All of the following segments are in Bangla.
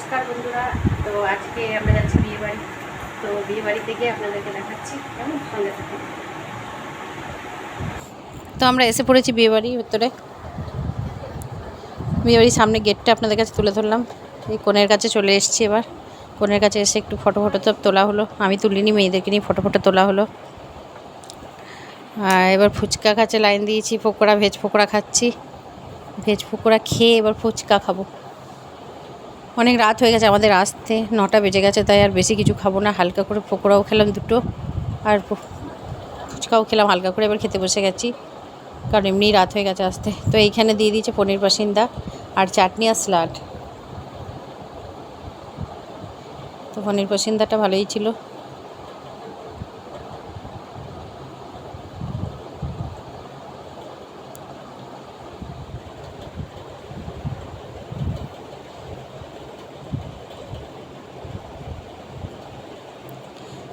নমস্কার বন্ধুরা। তো আজকে আমরা যাচ্ছি বিয়ে বাড়ি। তো বিয়ে বাড়িতে গিয়ে আপনাদেরকে দেখাচ্ছি, কেমন সঙ্গে থাকুন। তো আমরা এসে পড়েছি বিয়েবাড়ির ভেতরে। বিয়েবাড়ির সামনে গেটটা আপনাদের কাছে তুলে ধরলাম। এই কনের কাছে চলে এসেছি। এবার কনের কাছে এসে একটু ফটো সব তোলা হলো। আমি তুলিনি, মেয়েদেরকে নিয়ে ফটো তোলা হলো। আর এবার ফুচকা কাছে লাইন দিয়েছি, পকোড়া, ভেজ পকোড়া খাচ্ছি। ভেজ পকোড়া খেয়ে এবার ফুচকা খাবো। অনেক রাত হয়ে গেছে আমাদের আসতে, 9টা বেজে গেছে, তাই আর বেশি কিছু খাবো না। হালকা করে পকোড়াও খেলাম দুটো, আর ফুচকাও খেলাম হালকা করে। এবার খেতে বসে গেছি, কারণ এমনিই রাত হয়ে গেছে আসতে। তো এইখানে দিয়ে দিয়েছে পনির পাসিন্দা আর চাটনি আর স্যালাড। তো পনির পাসিন্দাটা ভালোই ছিল।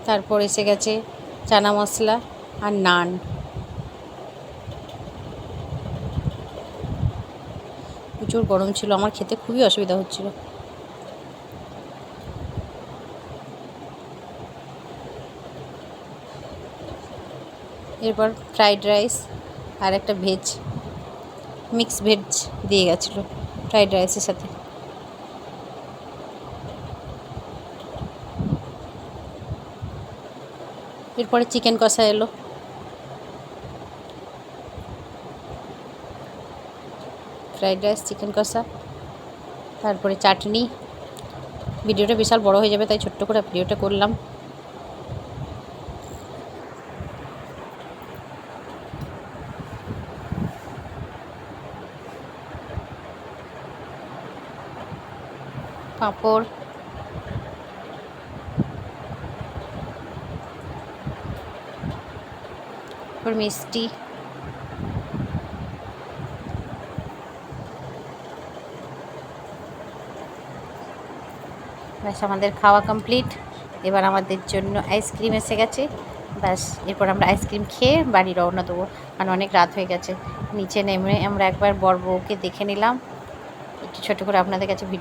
তারপর এসে গেছে চানা মশলা আর নান। প্রচুর গরম ছিল, আমার খেতে খুবই অসুবিধা হচ্ছিল। এরপর ফ্রাইড রাইস আর একটা মিক্স ভেজ দিয়ে গেছিলো ফ্রাইড রাইসের সাথে। এরপরে চিকেন কষা এলো। ফ্রাইড রাইস, চিকেন কষা, তারপরে চাটনি। ভিডিওটা বিশাল বড় হয়ে যাবে, তাই ছোট্ট করে ভিডিওটা করলাম। পাঁপড়, মিষ্টি। ব্যাস, আমাদের খাওয়া কমপ্লিট। এবার আমাদের জন্য আইসক্রিম এসে গেছে। ব্যাস, এরপর আমরা আইসক্রিম খেয়ে বাড়ি রওনা দেবো, কারণ অনেক রাত হয়ে গেছে। নিচে নেমে আমরা একবার বর বউকে দেখে নিলাম, একটু ছোটো করে আপনাদের কাছে ভিডিও